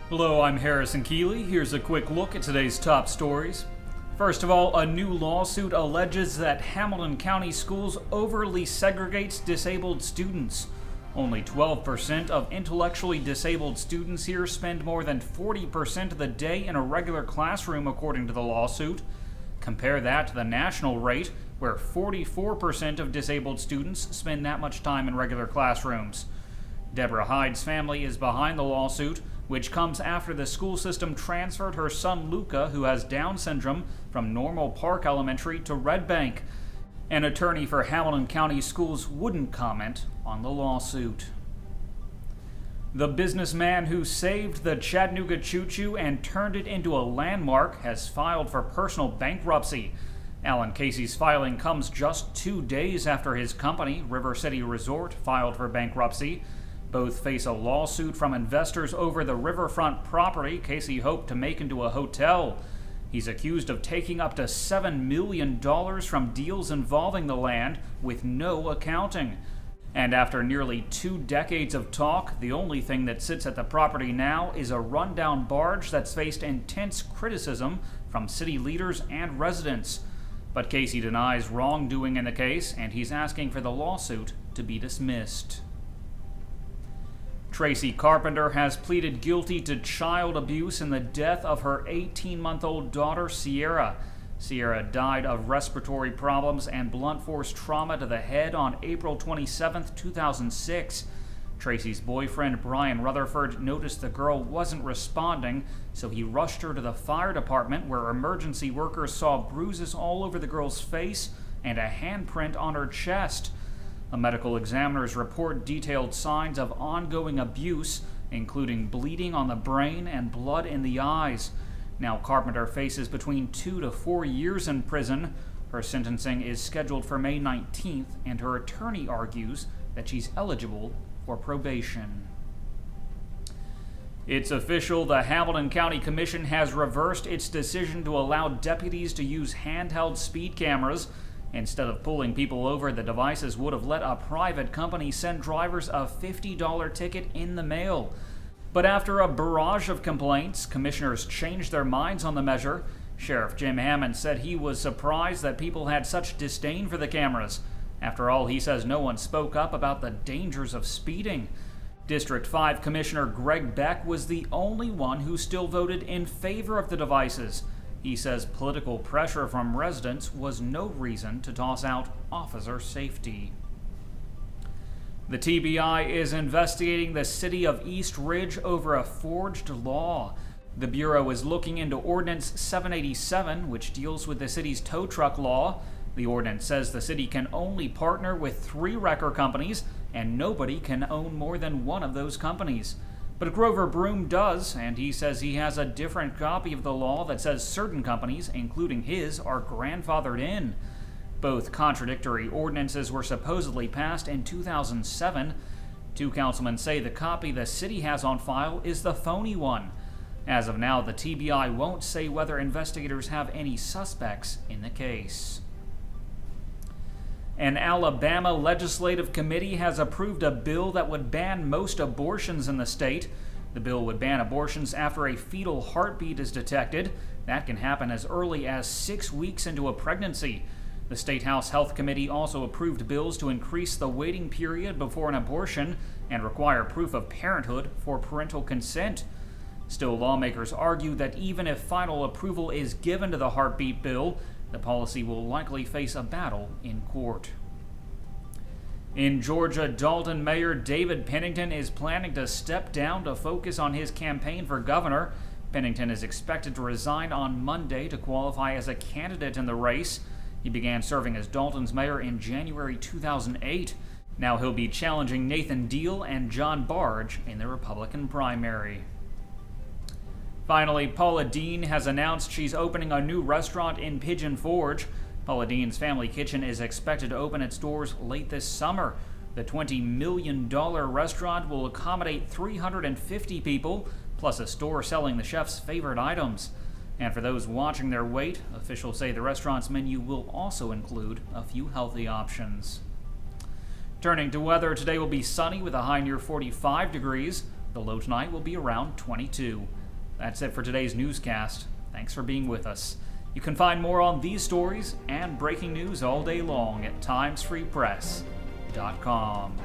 Hello, I'm Harrison Keeley. Here's a quick look at today's top stories. First of all, a new lawsuit alleges that Hamilton County Schools overly segregates disabled students. Only 12% of intellectually disabled students here spend more than 40% of the day in a regular classroom, according to the lawsuit. Compare that to the national rate, where 44% of disabled students spend that much time in regular classrooms. Deborah Hyde's family is behind the lawsuit, which comes after the school system transferred her son Luka, who has Down syndrome, from Normal Park Elementary to Red Bank. An attorney for Hamilton County Schools wouldn't comment on the lawsuit. The businessman who saved the Chattanooga Choo Choo and turned it into a landmark has filed for personal bankruptcy. Alan Casey's filing comes just 2 days after his company, River City Resort, filed for bankruptcy. Both face a lawsuit from investors over the riverfront property Casey hoped to make into a hotel. He's accused of taking up to $7 million from deals involving the land with no accounting. And after nearly 2 decades of talk, the only thing that sits at the property now is a rundown barge that's faced intense criticism from city leaders and residents. But Casey denies wrongdoing in the case, and he's asking for the lawsuit to be dismissed. Tracy Carpenter has pleaded guilty to child abuse in the death of her 18-month-old daughter, Sierra. Sierra died of respiratory problems and blunt force trauma to the head on April 27, 2006. Tracy's boyfriend, Brian Rutherford, noticed the girl wasn't responding, so he rushed her to the fire department, where emergency workers saw bruises all over the girl's face and a handprint on her chest. A medical examiner's report detailed signs of ongoing abuse, including bleeding on the brain and blood in the eyes. Now Carpenter faces between 2 to 4 years in prison. Her sentencing is scheduled for May 19th, and her attorney argues that she's eligible for probation. It's official, the Hamilton County Commission has reversed its decision to allow deputies to use handheld speed cameras. Instead of pulling people over, the devices would have let a private company send drivers a $50 ticket in the mail. But after a barrage of complaints, commissioners changed their minds on the measure. Sheriff Jim Hammond said he was surprised that people had such disdain for the cameras. After all, he says no one spoke up about the dangers of speeding. District 5 Commissioner Greg Beck was the only one who still voted in favor of the devices. He says political pressure from residents was no reason to toss out officer safety. The TBI is investigating the city of East Ridge over a forged law. The Bureau is looking into Ordinance 787, which deals with the city's tow truck law. The ordinance says the city can only partner with 3 wrecker companies, and nobody can own more than one of those companies. But Grover Broom does, and he says he has a different copy of the law that says certain companies, including his, are grandfathered in. Both contradictory ordinances were supposedly passed in 2007. 2 councilmen say the copy the city has on file is the phony one. As of now, the TBI won't say whether investigators have any suspects in the case. An Alabama legislative committee has approved a bill that would ban most abortions in the state. The bill would ban abortions after a fetal heartbeat is detected. That can happen as early as 6 weeks into a pregnancy. The State House Health Committee also approved bills to increase the waiting period before an abortion and require proof of parenthood for parental consent. Still, lawmakers argue that even if final approval is given to the heartbeat bill, the policy will likely face a battle in court. In Georgia, Dalton Mayor David Pennington is planning to step down to focus on his campaign for governor. Pennington is expected to resign on Monday to qualify as a candidate in the race. He began serving as Dalton's mayor in January 2008. Now he'll be challenging Nathan Deal and John Barge in the Republican primary. Finally, Paula Dean has announced she's opening a new restaurant in Pigeon Forge. Paula Dean's Family Kitchen is expected to open its doors late this summer. The $20 million restaurant will accommodate 350 people, plus a store selling the chef's favorite items. And for those watching their weight, officials say the restaurant's menu will also include a few healthy options. Turning to weather, today will be sunny with a high near 45 degrees. The low tonight will be around 22. That's it for today's newscast. Thanks for being with us. You can find more on these stories and breaking news all day long at timesfreepress.com.